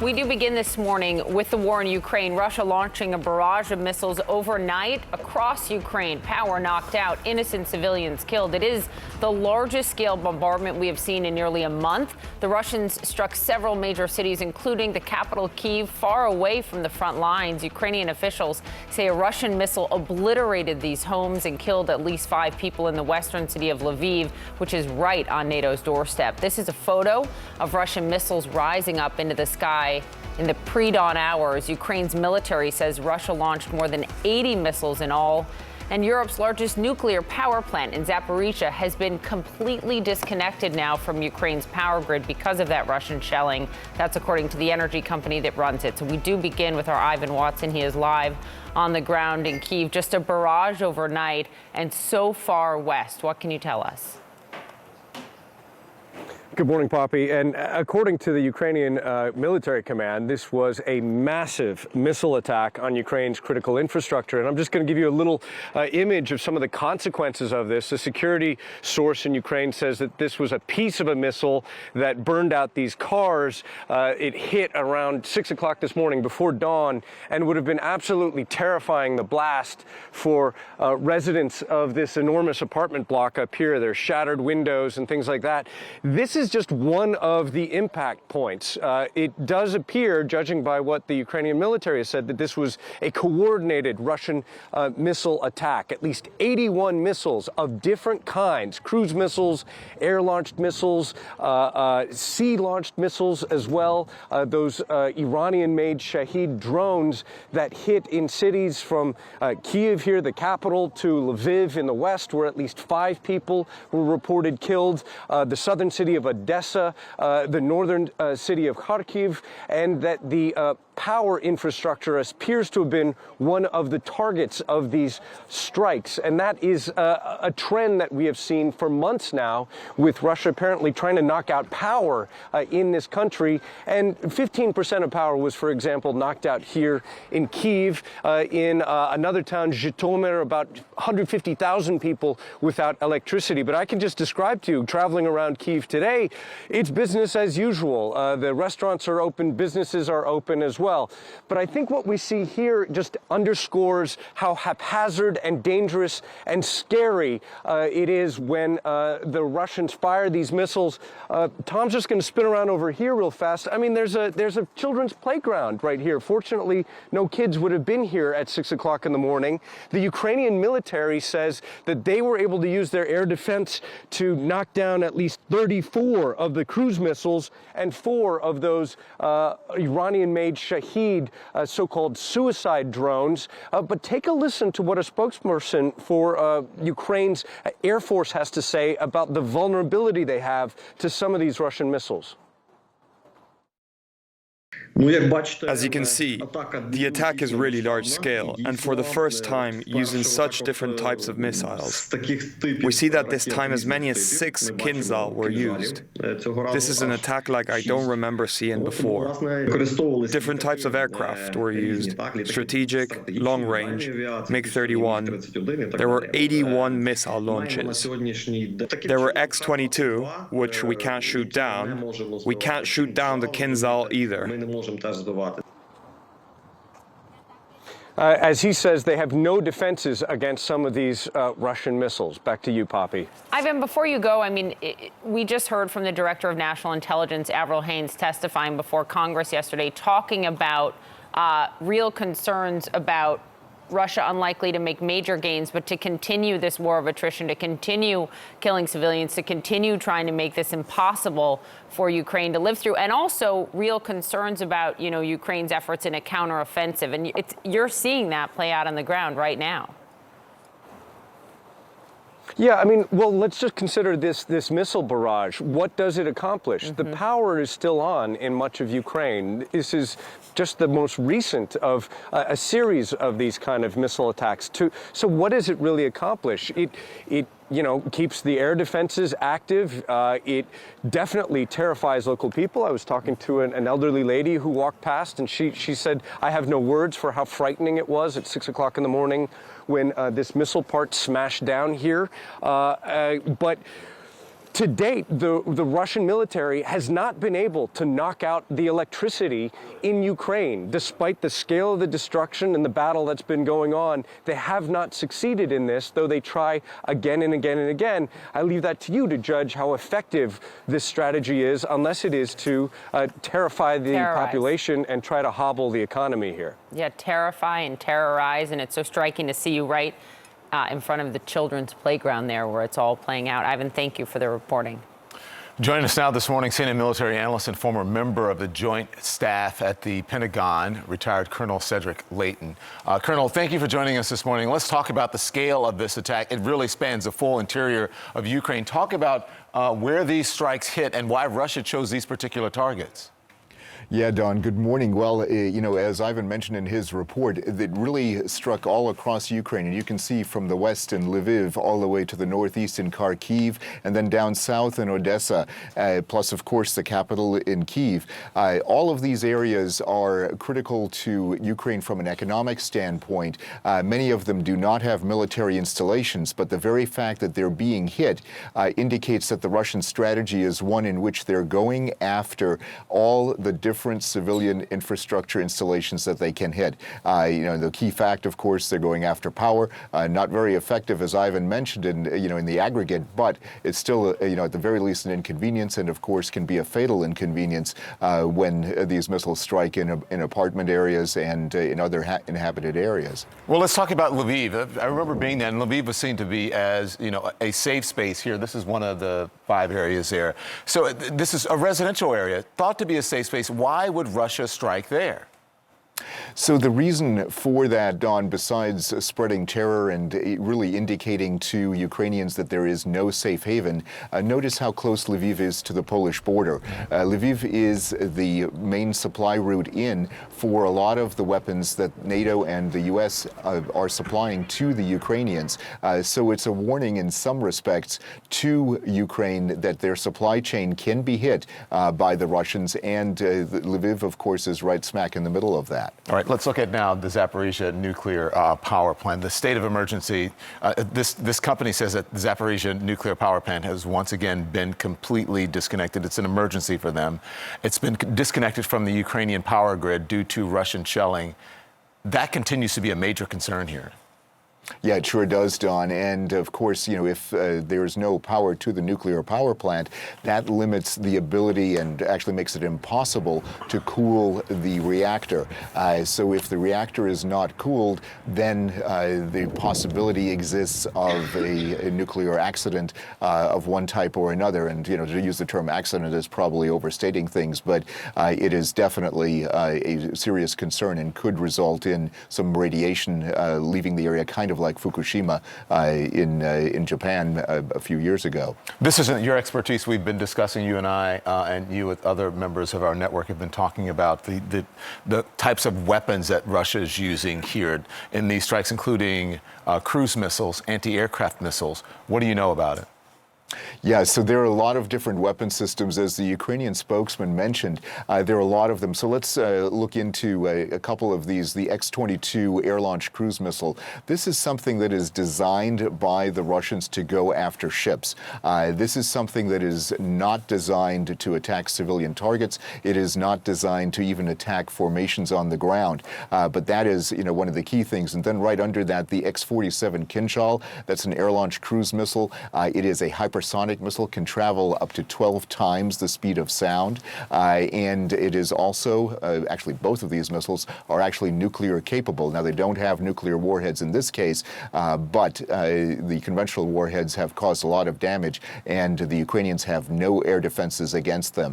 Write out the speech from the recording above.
We do begin this morning with the war in Ukraine. Russia launching a barrage of missiles overnight across Ukraine. Power knocked out, innocent civilians killed. It is the largest scale bombardment we have seen in nearly a month. The Russians struck several major cities, including the capital Kyiv, far away from the front lines. Ukrainian officials say a Russian missile obliterated these homes and killed at least 5 people in the western city of Lviv, which is right on NATO's doorstep. This is a photo of Russian missiles rising up into the sky in the pre-dawn hours. Ukraine's military says Russia launched more than 80 missiles in all. And Europe's largest nuclear power plant in Zaporizhzhia has been completely disconnected now from Ukraine's power grid because of that Russian shelling. That's according to the energy company that runs it. So we do begin with our Ivan Watson. He is live on the ground in Kyiv. Just a barrage overnight and so far west. What can you tell us? Good morning, Poppy. And according to the Ukrainian military command, this was a massive missile attack on Ukraine's critical infrastructure. And I'm just going to give you a little image of some of the consequences of this. A security source in Ukraine says that this was a piece of a missile that burned out these cars. It hit around 6 o'clock this morning before dawn and would have been absolutely terrifying, the blast, for residents of this enormous apartment block up here. There's shattered windows and things like that. This is just one of the impact points. It does appear, judging by what the Ukrainian military has said, that this was a coordinated Russian missile attack. At least 81 missiles of different kinds, cruise missiles, air-launched missiles, sea-launched missiles as well. Those Iranian-made Shahed drones that hit in cities from Kyiv here, the capital, to Lviv in the west, where at least 5 people were reported killed. The southern city of Odessa, the northern city of Kharkiv, and that the power infrastructure appears to have been one of the targets of these strikes. And that is a trend that we have seen for months now, with Russia apparently trying to knock out power in this country. And 15% of power was, for example, knocked out here in Kyiv. In another town, Zhytomyr, about 150,000 people without electricity. But I can just describe to you, traveling around Kyiv today, it's business as usual. The restaurants are open, businesses are open as well. But I think what we see here just underscores how haphazard and dangerous and scary it is when the Russians fire these missiles. Tom's just going to spin around over here real fast. I mean, there's a children's playground right here. Fortunately, no kids would have been here at 6 o'clock in the morning. The Ukrainian military says that they were able to use their air defense to knock down at least 34 of the cruise missiles and 4 of those Iranian-made Shahed so-called suicide drones. But take a listen to what a spokesperson for Ukraine's Air Force has to say about the vulnerability they have to some of these Russian missiles. As you can see, the attack is really large scale, and for the first time using such different types of missiles. We see that this time as many as 6 Kinzhal were used. This is an attack like I don't remember seeing before. Different types of aircraft were used: strategic, long range, MiG-31. There were 81 missile launches. There were X-22, which we can't shoot down. We can't shoot down the Kinzhal either. As he says, they have no defenses against some of these Russian missiles. Back to you, Poppy. Ivan, before you go, I mean, we just heard from the Director of National Intelligence, Avril Haines, testifying before Congress yesterday, talking about real concerns about Russia unlikely to make major gains, but to continue this war of attrition, to continue killing civilians, to continue trying to make this impossible for Ukraine to live through, and also real concerns about, you know, Ukraine's efforts in a counteroffensive. And you're seeing that play out on the ground right now. Yeah, I mean, well, let's just consider this missile barrage. What does it accomplish? The power is still on in much of Ukraine. This is just the most recent of a series of these kind of missile attacks. So what does it really accomplish? It you know, keeps the air defenses active. It definitely terrifies local people. I was talking to an elderly lady who walked past, and she said, I have no words for how frightening it was at 6 o'clock in the morning when this missile part smashed down here. But To date, the Russian military has not been able to knock out the electricity in Ukraine. Despite the scale of the destruction and the battle that's been going on, they have not succeeded in this, though they try again and again and again. I leave that to you to judge how effective this strategy is, unless it is to terrify the population and try to hobble the economy here. Yeah, terrify and terrorize, and it's so striking to see you right in front of the children's playground there where it's all playing out. Ivan, thank you for the reporting. Joining us now this morning, CNN military analyst and former member of the Joint Staff at the Pentagon, retired Colonel Cedric Leighton. Colonel, thank you for joining us this morning. Let's talk about the scale of this attack. It really spans the full interior of Ukraine. Talk about where these strikes hit and why Russia chose these particular targets. Yeah, Don, good morning. Well, you know, as Ivan mentioned in his report, it really struck all across Ukraine. And you can see from the west in Lviv all the way to the northeast in Kharkiv, and then down south in Odessa, plus, of course, the capital in Kyiv. All of these areas are critical to Ukraine from an economic standpoint. Many of them do not have military installations, but the very fact that they're being hit indicates that the Russian strategy is one in which they're going after all the different civilian infrastructure installations that they can hit. You know, the key fact, of course, they're going after power. Not very effective, as Ivan mentioned, in the aggregate, but it's still, at the very least, an inconvenience, and of course, can be a fatal inconvenience when these missiles strike in apartment areas and in other inhabited areas. Well, let's talk about Lviv. I remember being there, and Lviv was seen to be as, a safe space here. This is one of the 5 areas there. So this is a residential area, thought to be a safe space. Why would Russia strike there? So the reason for that, Don, besides spreading terror and really indicating to Ukrainians that there is no safe haven, notice how close Lviv is to the Polish border. Lviv is the main supply route in for a lot of the weapons that NATO and the U.S. Are supplying to the Ukrainians. So it's a warning in some respects to Ukraine that their supply chain can be hit by the Russians, and Lviv, of course, is right smack in the middle of that. All right, let's look at now the Zaporizhzhia nuclear power plant. The state of emergency, this company says that the Zaporizhzhia nuclear power plant has once again been completely disconnected. It's an emergency for them. It's been disconnected from the Ukrainian power grid due to Russian shelling. That continues to be a major concern here. Yeah, it sure does, Don. And of course, if there's no power to the nuclear power plant, that limits the ability and actually makes it impossible to cool the reactor. So if the reactor is not cooled, then the possibility exists of a nuclear accident of one type or another. And, to use the term accident is probably overstating things, but it is definitely a serious concern and could result in some radiation leaving the area, kind of like Fukushima in Japan a few years ago. This isn't your expertise. We've been discussing, you and I, and you with other members of our network have been talking about the types of weapons that Russia is using here in these strikes, including cruise missiles, anti-aircraft missiles. What do you know about it? Yeah, so there are a lot of different weapon systems, as the Ukrainian spokesman mentioned. There are a lot of them. So let's look into a couple of these. The X-22 air-launched cruise missile. This is something that is designed by the Russians to go after ships. This is something that is not designed to attack civilian targets. It is not designed to even attack formations on the ground. But that is, one of the key things. And then right under that, the X-47 Kinzhal. That's an air-launched cruise missile. It is a hypersonic missile, can travel up to 12 times the speed of sound. And it is also, actually both of these missiles are actually nuclear capable. Now, they don't have nuclear warheads in this case, but the conventional warheads have caused a lot of damage, and the Ukrainians have no air defenses against them.